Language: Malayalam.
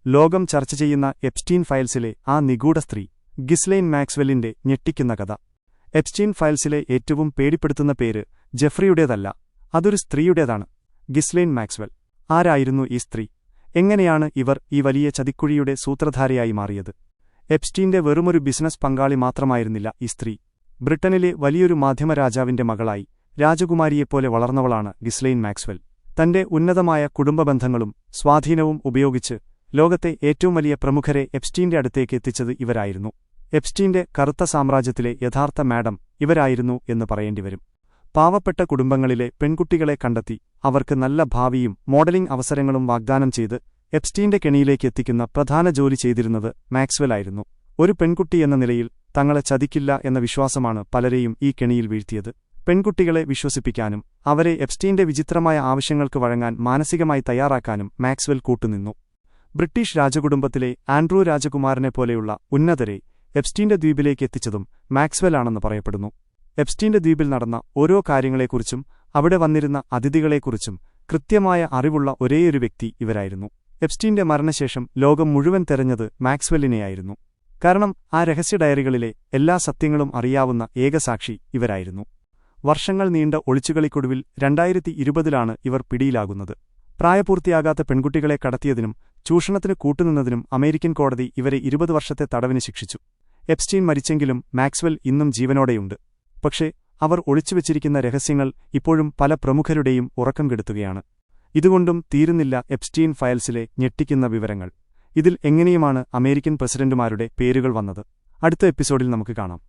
ലോകം ചർച്ച ചെയ്യുന്ന എപ്സ്റ്റീൻ ഫയൽസിലെ ആ നിഗൂഢ സ്ത്രീ ഗിസ്ലെയ്ൻ മാക്സ്വെല്ലിന്റെ ഞെട്ടിക്കുന്ന കഥ. എപ്സ്റ്റീൻ ഫയൽസിലെ ഏറ്റവും പേടിപ്പെടുത്തുന്ന പേര് ജെഫ്രിയുടേതല്ല, അതൊരു സ്ത്രീയുടേതാണ്. Ghislaine Maxwell. ആരായിരുന്നു ഈ സ്ത്രീ? എങ്ങനെയാണ് ഇവർ ഈ വലിയ ചതിക്കുഴിയുടെ സൂത്രധാരയായി മാറിയത്? എപ്സ്റ്റീന്റെ വെറുമൊരു ബിസിനസ് പങ്കാളി മാത്രമായിരുന്നില്ല ഈ സ്ത്രീ. ബ്രിട്ടനിലെ വലിയൊരു മാധ്യമരാജാവിന്റെ മകളായി രാജകുമാരിയെപ്പോലെ വളർന്നവളാണ് ഗിസ്ലെയ്ൻ മാക്സ്വെൽ. തന്റെ ഉന്നതമായ കുടുംബബന്ധങ്ങളും സ്വാധീനവും ഉപയോഗിച്ച് ലോകത്തെ ഏറ്റവും വലിയ പ്രമുഖരെ എപ്സ്റ്റീന്റെ അടുത്തേക്ക് എത്തിച്ചത് ഇവരായിരുന്നു. എപ്സ്റ്റീന്റെ കറുത്ത സാമ്രാജ്യത്തിലെ യഥാർത്ഥ മാഡം ഇവരായിരുന്നു എന്ന് പറയേണ്ടിവരും. പാവപ്പെട്ട കുടുംബങ്ങളിലെ പെൺകുട്ടികളെ കണ്ടെത്തി അവർക്ക് നല്ല ഭാവിയും മോഡലിംഗ് അവസരങ്ങളും വാഗ്ദാനം ചെയ്ത് എപ്സ്റ്റീന്റെ കെണിയിലേക്ക് എത്തിക്കുന്ന പ്രധാന ജോലി ചെയ്തിരുന്നത് മാക്സ്വെലായിരുന്നു. ഒരു പെൺകുട്ടിയെന്ന നിലയിൽ തങ്ങളെ ചതിക്കില്ല എന്ന വിശ്വാസമാണ് പലരെയും ഈ കെണിയിൽ വീഴ്ത്തിയത്. പെൺകുട്ടികളെ വിശ്വസിപ്പിക്കാനും അവരെ എപ്സ്റ്റീന്റെ വിചിത്രമായ ആവശ്യങ്ങൾക്ക് വഴങ്ങാൻ മാനസികമായി തയ്യാറാക്കാനും മാക്സ്വെൽ കൂട്ടുനിന്നു. ബ്രിട്ടീഷ് രാജകുടുംബത്തിലെ ആൻഡ്രൂ രാജകുമാരനെപ്പോലെയുള്ള ഉന്നതരെ എപ്സ്റ്റീന്റെ ദ്വീപിലേക്ക് എത്തിച്ചതും മാക്സ്വെലാണെന്ന് പറയപ്പെടുന്നു. എപ്സ്റ്റീന്റെ ദ്വീപിൽ നടന്ന ഓരോ കാര്യങ്ങളെക്കുറിച്ചും അവിടെ വന്നിരുന്ന അതിഥികളെക്കുറിച്ചും കൃത്യമായ അറിവുള്ള ഒരേയൊരു വ്യക്തി ഇവരായിരുന്നു. എപ്സ്റ്റീന്റെ മരണശേഷം ലോകം മുഴുവൻ തെരഞ്ഞത് മാക്സ്വെല്ലിനെയായിരുന്നു. കാരണം ആ രഹസ്യ ഡയറികളിലെ എല്ലാ സത്യങ്ങളും അറിയാവുന്ന ഏകസാക്ഷി ഇവരായിരുന്നു. വർഷങ്ങൾ നീണ്ട ഒളിച്ചുകളിക്കൊടുവിൽ 2020 ഇവർ പിടിയിലാകുന്നത്. പ്രായപൂർത്തിയാകാത്ത പെൺകുട്ടികളെ കടത്തിയതിനും ചൂഷണത്തിന് കൂട്ടുനിന്നതിനും അമേരിക്കൻ കോടതി ഇവരെ 20 വർഷത്തെ തടവിന് ശിക്ഷിച്ചു. എപ്സ്റ്റീൻ മരിച്ചെങ്കിലും മാക്സ്വെൽ ഇന്നും ജീവനോടെയുണ്ട്. പക്ഷേ അവർ ഒളിച്ചുവെച്ചിരിക്കുന്ന രഹസ്യങ്ങൾ ഇപ്പോഴും പല പ്രമുഖരുടെയും ഉറക്കം കെടുത്തുകയാണ്. ഇതുകൊണ്ടും തീരുന്നില്ല എപ്സ്റ്റീൻ ഫയൽസിലെ ഞെട്ടിക്കുന്ന വിവരങ്ങൾ. ഇതിൽ എങ്ങനെയുമാണ് അമേരിക്കൻ പ്രസിഡന്റുമാരുടെ പേരുകൾ വന്നത്? അടുത്ത എപ്പിസോഡിൽ നമുക്ക് കാണാം.